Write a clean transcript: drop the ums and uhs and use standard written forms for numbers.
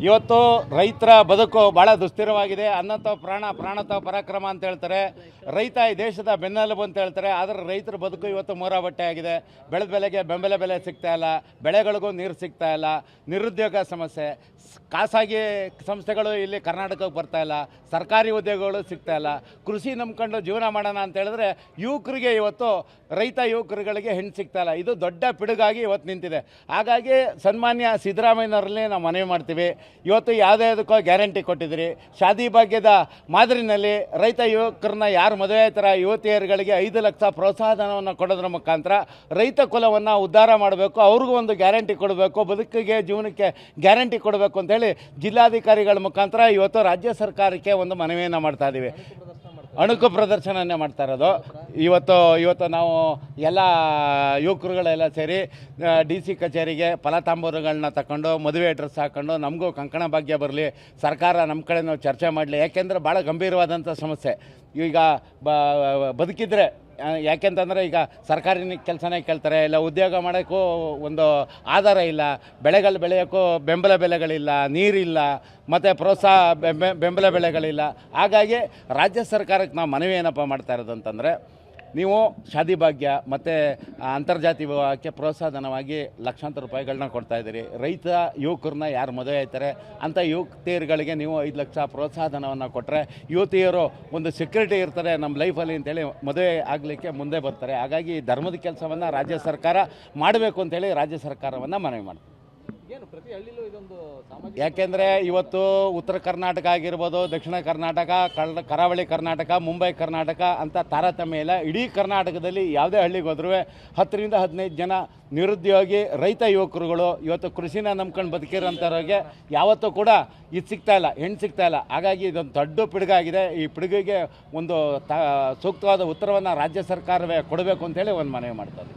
ಇವತ್ತು ರೈತರ ಬದುಕು ಭಾಳ ದುಸ್ಥಿರವಾಗಿದೆ. ಅನ್ನತೋ ಪ್ರಾಣ ಪ್ರಾಣತೋ ಪರಾಕ್ರಮ ಅಂತ ಹೇಳ್ತಾರೆ. ರೈತ ಈ ದೇಶದ ಬೆನ್ನೆಲುಬು ಅಂತ ಹೇಳ್ತಾರೆ. ಆದರೆ ರೈತರ ಬದುಕು ಇವತ್ತು ಮೋರ ಬಟ್ಟೆ ಆಗಿದೆ. ಬೆಳೆದ ಬೆಲೆಗೆ ಬೆಂಬಲ ಬೆಲೆ ಸಿಗ್ತಾ ಇಲ್ಲ, ಬೆಳೆಗಳಿಗೂ ನೀರು ಸಿಗ್ತಾ ಇಲ್ಲ, ನಿರುದ್ಯೋಗ ಸಮಸ್ಯೆ, ಖಾಸಗಿ ಸಂಸ್ಥೆಗಳು ಇಲ್ಲಿ ಕರ್ನಾಟಕಕ್ಕೆ ಬರ್ತಾ ಇಲ್ಲ, ಸರ್ಕಾರಿ ಉದ್ಯೋಗಗಳು ಸಿಗ್ತಾ ಇಲ್ಲ. ಕೃಷಿ ನಂಬ್ಕೊಂಡು ಜೀವನ ಮಾಡೋಣ ಅಂತ ಹೇಳಿದ್ರೆ ಯುವಕರಿಗೆ ಇವತ್ತು ರೈತ ಯುವಕರುಗಳಿಗೆ ಹೆಣ್ಣು ಸಿಗ್ತಾ ಇಲ್ಲ. ಇದು ದೊಡ್ಡ ಪಿಡುಗಾಗಿ ಇವತ್ತು ನಿಂತಿದೆ. ಹಾಗಾಗಿ ಸನ್ಮಾನ್ಯ ಸಿದ್ದರಾಮಯ್ಯನವರಲ್ಲಿ ನಾವು ಮನವಿ ಮಾಡ್ತೀವಿ. ಇವತ್ತು ಯಾವುದಕ್ಕೋ ಗ್ಯಾರಂಟಿ ಕೊಟ್ಟಿದ್ದೀರಿ. ಶಾದಿ ಭಾಗ್ಯದ ಮಾದರಿನಲ್ಲಿ ರೈತ ಯುವಕರನ್ನ ಯಾರು ಮದುವೆ ಆಯ್ತಾರ ಯುವತಿಯರುಗಳಿಗೆ 5 ಲಕ್ಷ ಪ್ರೋತ್ಸಾಹಧನವನ್ನು ಕೊಡೋದ್ರ ಮುಖಾಂತರ ರೈತ ಕುಲವನ್ನು ಉದ್ಧಾರ ಮಾಡಬೇಕು. ಅವ್ರಿಗೂ ಒಂದು ಗ್ಯಾರಂಟಿ ಕೊಡಬೇಕು, ಬದುಕಿಗೆ ಜೀವನಕ್ಕೆ ಗ್ಯಾರಂಟಿ ಕೊಡಬೇಕು ಅಂತೇಳಿ ಜಿಲ್ಲಾಧಿಕಾರಿಗಳ ಮುಖಾಂತರ ಇವತ್ತು ರಾಜ್ಯ ಸರ್ಕಾರಕ್ಕೆ ಒಂದು ಮನವಿಯನ್ನು ಮಾಡ್ತಾ ಇದ್ದೀವಿ. ಅಣುಕು ಪ್ರದರ್ಶನನೇ ಮಾಡ್ತಾ ಇರೋದು. ಇವತ್ತು ನಾವು ಎಲ್ಲ ಯುವಕರುಗಳೆಲ್ಲ ಸೇರಿ DC ಕಚೇರಿಗೆ ಫಲತಾಂಬೂರುಗಳನ್ನ ತಗೊಂಡು ಮದುವೆ ಡ್ರೆಸ್ ಹಾಕ್ಕೊಂಡು ನಮಗೂ ಕಂಕಣ ಭಾಗ್ಯ ಬರಲಿ, ಸರ್ಕಾರ ನಮ್ಮ ಕಡೆ ನಾವು ಚರ್ಚೆ ಮಾಡಲಿ. ಯಾಕೆಂದರೆ ಭಾಳ ಗಂಭೀರವಾದಂಥ ಸಮಸ್ಯೆ. ಈಗ ಬದುಕಿದ್ರೆ ಯಾಕೆಂತಂದರೆ ಈಗ ಸರ್ಕಾರಿ ಕೆಲಸನೇ ಕೇಳ್ತಾರೆ, ಇಲ್ಲ ಉದ್ಯೋಗ ಮಾಡೋಕ್ಕೂ ಒಂದು ಆಧಾರ ಇಲ್ಲ, ಬೆಳೆಗಳು ಬೆಳೆಯೋಕ್ಕೂ ಬೆಂಬಲ ಬೆಲೆಗಳಿಲ್ಲ, ನೀರಿಲ್ಲ, ಮತ್ತು ಪ್ರೋತ್ಸಾಹ ಬೆಂಬಲ ಬೆಲೆಗಳಿಲ್ಲ. ಹಾಗಾಗಿ ರಾಜ್ಯ ಸರ್ಕಾರಕ್ಕೆ ನಾವು ಮನವಿ ಏನಪ್ಪ ಮಾಡ್ತಾ ಇರೋದು ಅಂತಂದರೆ, ನೀವು ಶಾದಿ ಭಾಗ್ಯ ಮತ್ತು ಅಂತರ್ಜಾತಿ ವಿವಾಹಕ್ಕೆ ಪ್ರೋತ್ಸಾಹಧನವಾಗಿ ಲಕ್ಷಾಂತರ ರೂಪಾಯಿಗಳನ್ನ ಕೊಡ್ತಾಯಿದ್ದೀರಿ. ರೈತ ಯುವಕರನ್ನ ಯಾರು ಮದುವೆ ಆಯ್ತಾರೆ ಅಂಥ ಯುವತಿಯರುಗಳಿಗೆ ನೀವು 5 ಲಕ್ಷ ಪ್ರೋತ್ಸಾಹಧನವನ್ನು ಕೊಟ್ಟರೆ ಯುವತಿಯರು ಒಂದು ಸೆಕ್ಯೂರಿಟಿ ಇರ್ತಾರೆ ನಮ್ಮ ಲೈಫಲ್ಲಿ ಅಂತೇಳಿ ಮದುವೆ ಆಗಲಿಕ್ಕೆ ಮುಂದೆ ಬರ್ತಾರೆ. ಹಾಗಾಗಿ ಧರ್ಮದ ಕೆಲಸವನ್ನು ರಾಜ್ಯ ಸರ್ಕಾರ ಮಾಡಬೇಕು ಅಂತೇಳಿ ರಾಜ್ಯ ಸರ್ಕಾರವನ್ನು ಮನವಿ ಮಾಡ್ತೀವಿ. ಯಾಕೆಂದರೆ ಇವತ್ತು ಉತ್ತರ ಕರ್ನಾಟಕ ಆಗಿರ್ಬೋದು, ದಕ್ಷಿಣ ಕರ್ನಾಟಕ, ಕರಾವಳಿ ಕರ್ನಾಟಕ, ಮುಂಬೈ ಕರ್ನಾಟಕ ಅಂತ ತಾರತಮ್ಯ ಇಲ್ಲ. ಇಡೀ ಕರ್ನಾಟಕದಲ್ಲಿ ಯಾವುದೇ ಹಳ್ಳಿಗೆ ಹೋದ್ರೂ 10 ರಿಂದ 15 ಜನ ನಿರುದ್ಯೋಗಿ ರೈತ ಯುವಕರುಗಳು ಇವತ್ತು ಕೃಷಿನ ನಂಬ್ಕೊಂಡು ಬದುಕಿರೋಂಥವ್ರಿಗೆ ಯಾವತ್ತೂ ಕೂಡ ಇದು ಸಿಗ್ತಾ ಇಲ್ಲ, ಹೆಣ್ಣು ಸಿಗ್ತಾ ಇಲ್ಲ. ಹಾಗಾಗಿ ಇದೊಂದು ದೊಡ್ಡ ಪಿಡುಗಾಗಿದೆ. ಈ ಪಿಡುಗಿಗೆ ಒಂದು ಸೂಕ್ತವಾದ ಉತ್ತರವನ್ನು ರಾಜ್ಯ ಸರ್ಕಾರವೇ ಕೊಡಬೇಕು ಅಂತೇಳಿ ಒಂದು ಮನವಿ ಮಾಡ್ತಾರೆ.